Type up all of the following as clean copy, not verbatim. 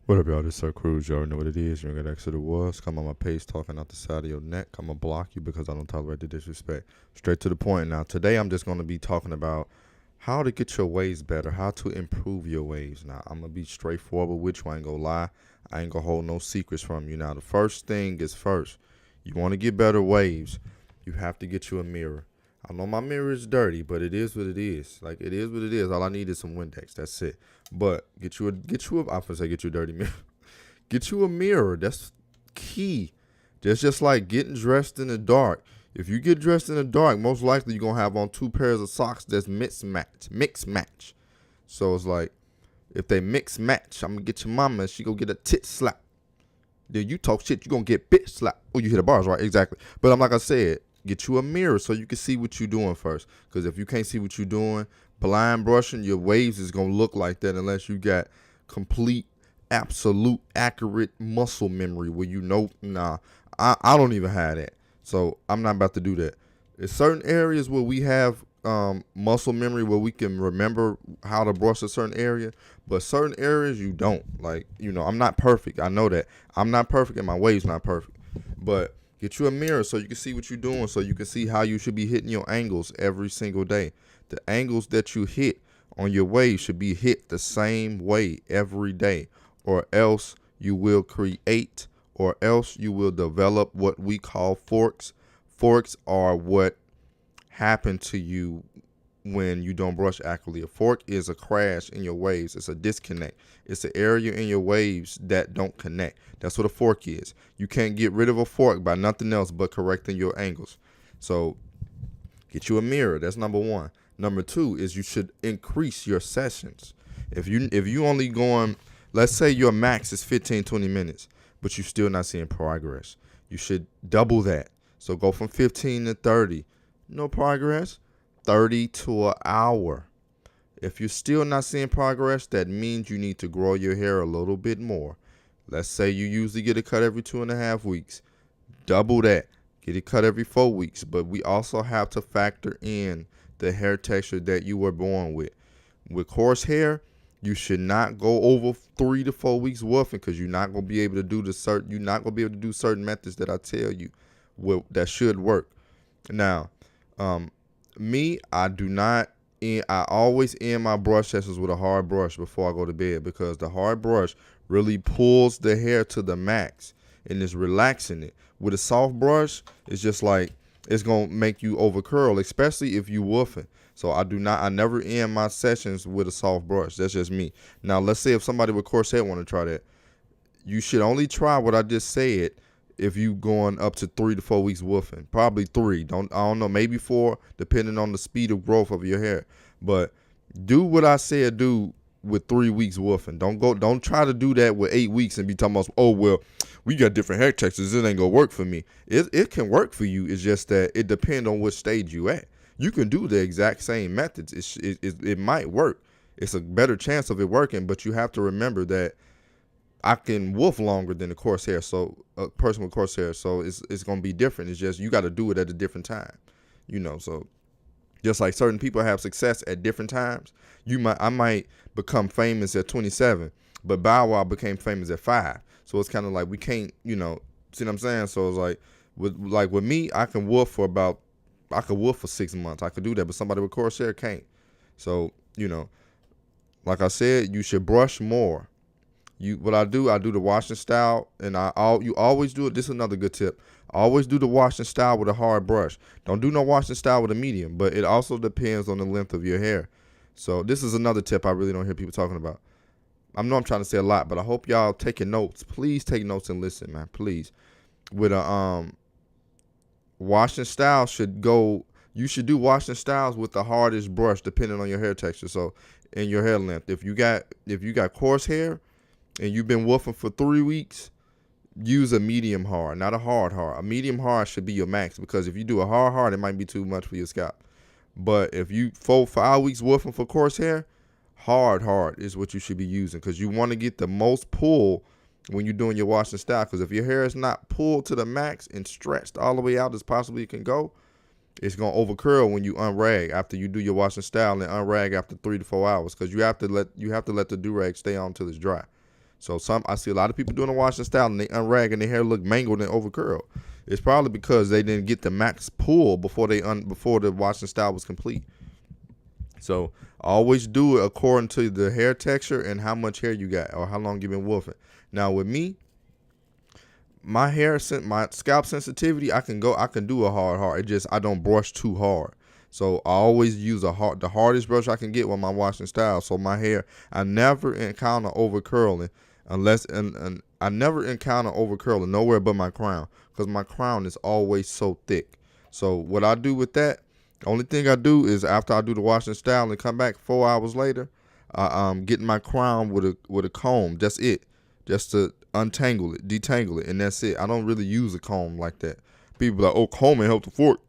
What up, y'all? This is Sir Cruz. You already know what it is. You're gonna exit the walls. Come on my page talking out the side of your neck. I'm gonna block you because I don't tolerate the disrespect. Straight to the point. Now, today I'm just gonna be talking about how to get your waves better, how to improve your waves. Now, I'm gonna be straightforward with you. I ain't gonna lie. I ain't gonna hold no secrets from you. Now, the first thing is first. You want to get better waves. You have to get you a mirror. I know my mirror is dirty, but it is what it is. Like, it is what it is. All I need is some Windex. That's it. But I'm gonna say get you a dirty mirror. Get you a mirror. That's key. That's just like getting dressed in the dark. If you get dressed in the dark, most likely you're gonna have on two pairs of socks that's mix match. So it's like if they mix match, I'm gonna get your mama and she go get a tit slap. Then you talk shit, you gonna get bitch slap. Oh, you hit the bars, right? Exactly. But I'm like I said, get you a mirror so you can see what you're doing first. Because if you can't see what you're doing, blind brushing, your waves is gonna look like that unless you got complete, absolute, accurate muscle memory where you know, nah, I don't even have that. So I'm not about to do that. There's certain areas where we have muscle memory where we can remember how to brush a certain area, but certain areas you don't. Like, I'm not perfect. I know that. I'm not perfect and my wave's not perfect. But get you a mirror so you can see what you're doing, so you can see how you should be hitting your angles every single day. The angles that you hit on your wave should be hit the same way every day, or else you will create, or else you will develop what we call forks. Forks are what happen to you when you don't brush accurately. A fork is a crash in your waves. It's a disconnect. It's an area in your waves that don't connect. That's what a fork is. You can't get rid of a fork by nothing else but correcting your angles. So get you a mirror. That's number one. Number two is you should increase your sessions. If you only going, let's say your max is 15, 20 minutes, but you're still not seeing progress, you should double that. So go from 15 to 30. No progress. 30 to an hour. If you're still not seeing progress, that means you need to grow your hair a little bit more. Let's say you usually get it cut every 2.5 weeks. Double that. Get it cut every 4 weeks. But we also have to factor in the hair texture that you were born with. With coarse hair, you should not go over 3 to 4 weeks woofing, because you're not gonna be able to do certain methods that I tell you that should work. Now, I do not. I always end my brush sessions with a hard brush before I go to bed, because the hard brush really pulls the hair to the max and is relaxing it. With a soft brush, it's just like it's gonna make you over curl, especially if you woofing. So I never end my sessions with a soft brush. That's just me. Now let's say if somebody with coarse hair want to try that, you should only try what I just said if you going up to 3 to 4 weeks woofing. Probably 3. I don't know, maybe 4, depending on the speed of growth of your hair. But do what I said do with 3 weeks woofing. Don't try to do that with 8 weeks and be talking about, oh well, we got different hair textures, it ain't gonna work for me. It can work for you. It's just that it depends on what stage you at. You can do the exact same methods. It might work. It's a better chance of it working, but you have to remember that I can woof longer than a coarse hair, so a person with coarse hair, so it's gonna be different. It's just you got to do it at a different time, So just like certain people have success at different times, I might become famous at 27, but Bow Wow became famous at 5. So it's kind of like we can't, see what I'm saying? So it's like with me, I can woof for 6 months. I could do that, but somebody with coarse hair can't. So like I said, you should brush more. What I do the washing style, and you always do it. This is another good tip. Always do the washing style with a hard brush. Don't do no washing style with a medium, but it also depends on the length of your hair. So this is another tip I really don't hear people talking about. I know I'm trying to say a lot, but I hope y'all taking notes. Please take notes and listen, man. Please. With a washing style you should do washing styles with the hardest brush depending on your hair texture. So and your hair length. If you got coarse hair and you've been woofing for 3 weeks, use a medium hard, not a hard. A medium hard should be your max, because if you do a hard, it might be too much for your scalp. But if you 4-5 weeks woofing for coarse hair, hard is what you should be using, because you want to get the most pull when you're doing your washing style. Because if your hair is not pulled to the max and stretched all the way out as possibly it can go, it's gonna over curl when you unrag after you do your washing style, and unrag after 3 to 4 hours, because you have to let the do rag stay on until it's dry. So I see a lot of people doing a washing style and they unrag and their hair look mangled and over curled. It's probably because they didn't get the max pull before before the washing style was complete. So always do it according to the hair texture and how much hair you got or how long you've been woofing. Now with me, my scalp sensitivity, I can do a hard. It just I don't brush too hard. So I always use the hardest brush I can get with my washing style. So my hair, I never encounter over curling and I never encounter over curling nowhere but my crown, because my crown is always so thick. So what I do with that, the only thing I do is after I do the washing style and come back 4 hours later, I get my crown with a comb. That's it, just to untangle it, detangle it, and that's it. I don't really use a comb like that. People are like, oh, combing helps the fork.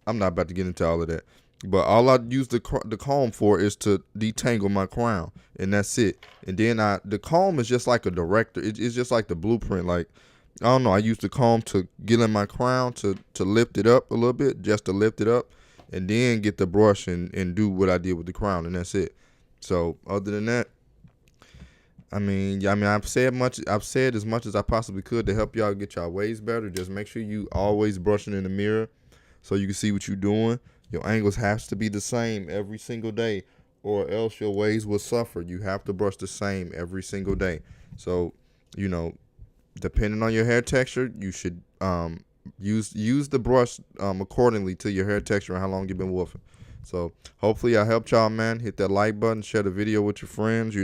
I'm not about to get into all of that. But all I use the comb for is to detangle my crown, and that's it. And then the comb is just like a director. It's just like the blueprint. Like, I don't know, I use the comb to get in my crown to lift it up a little bit, just to lift it up, and then get the brush and do what I did with the crown, and that's it. So other than that, I've said as much as I possibly could to help y'all get y'all waves better. Just make sure you always brushing in the mirror so you can see what you're doing. Your angles has to be the same every single day, or else your waves will suffer. You have to brush the same every single day. So, depending on your hair texture, you should use the brush accordingly to your hair texture and how long you've been woofing. So hopefully I helped y'all, man. Hit that like button, share the video with your friends.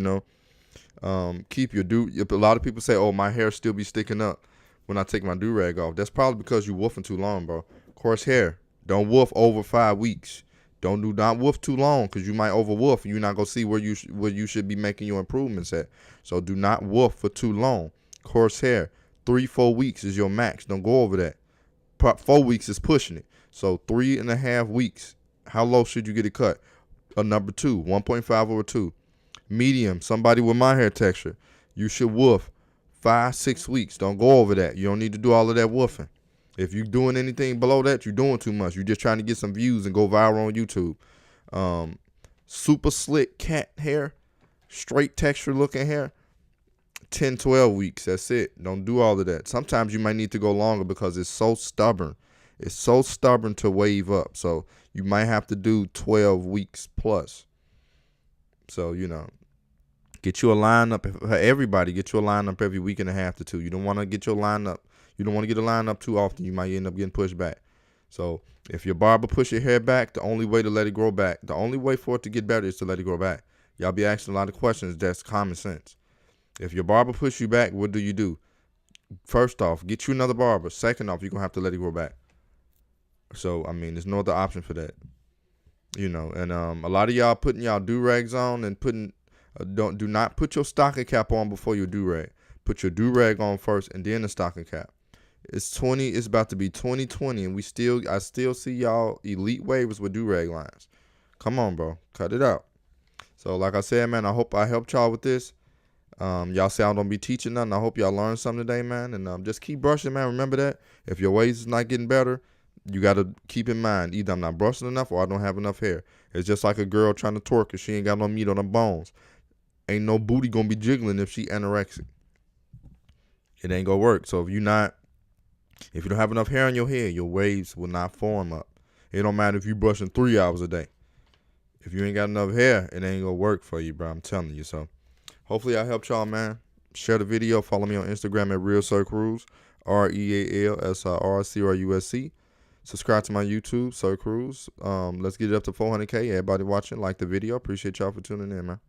Keep your a lot of people say, oh, my hair still be sticking up when I take my do-rag off. That's probably because you woofing too long, bro. Coarse hair, don't woof over 5 weeks. Do not woof too long, because you might over woof and you're not gonna see where you should be making your improvements at. So do not woof for too long. Coarse hair, 3-4 weeks is your max. Don't go over that. 4 weeks is pushing it. So 3.5 weeks. How low should you get it cut? A number 2, 1.5 over 2. Medium, somebody with my hair texture, you should woof 5-6 weeks. Don't go over that. You don't need to do all of that woofing. If you're doing anything below that, you're doing too much. You're just trying to get some views and go viral on YouTube. Super slick cat hair, straight texture looking hair, 10-12 weeks. That's it. Don't do all of that. Sometimes you might need to go longer because it's so stubborn. It's so stubborn to wave up. So you might have to do 12 weeks plus. So, get you a lineup. Everybody get you a lineup every week and a half to 2. You don't want to get your lineup. You don't want to get a lineup too often. You might end up getting pushed back. So if your barber push your hair back, the only way to let it grow back, the only way for it to get better is to let it grow back. Y'all be asking a lot of questions. That's common sense. If your barber push you back, what do? First off, get you another barber. Second off, you're going to have to let it grow back. So, there's no other option for that. And a lot of y'all putting y'all do-rags on and do not put your stocking cap on before your do-rag. Put your do-rag on first and then the stocking cap. It's about to be 2020 and I still see y'all elite wavers with do-rag lines. Come on, bro. Cut it out. So like I said, man, I hope I helped y'all with this. Y'all say I don't be teaching nothing. I hope y'all learned something today, man. And just keep brushing, man. Remember that. If your waves is not getting better, you got to keep in mind, either I'm not brushing enough or I don't have enough hair. It's just like a girl trying to twerk if she ain't got no meat on her bones. Ain't no booty going to be jiggling if she anorexic. It ain't going to work. So if you don't have enough hair on your head, your waves will not form up. It don't matter if you brushing 3 hours a day. If you ain't got enough hair, it ain't going to work for you, bro. I'm telling you. So hopefully I helped y'all, man. Share the video. Follow me on Instagram at Real Sir Cruz, RealSirCruz. Subscribe to my YouTube, Sir Cruz. Let's get it up to 400K. Everybody watching, like the video. Appreciate y'all for tuning in, man.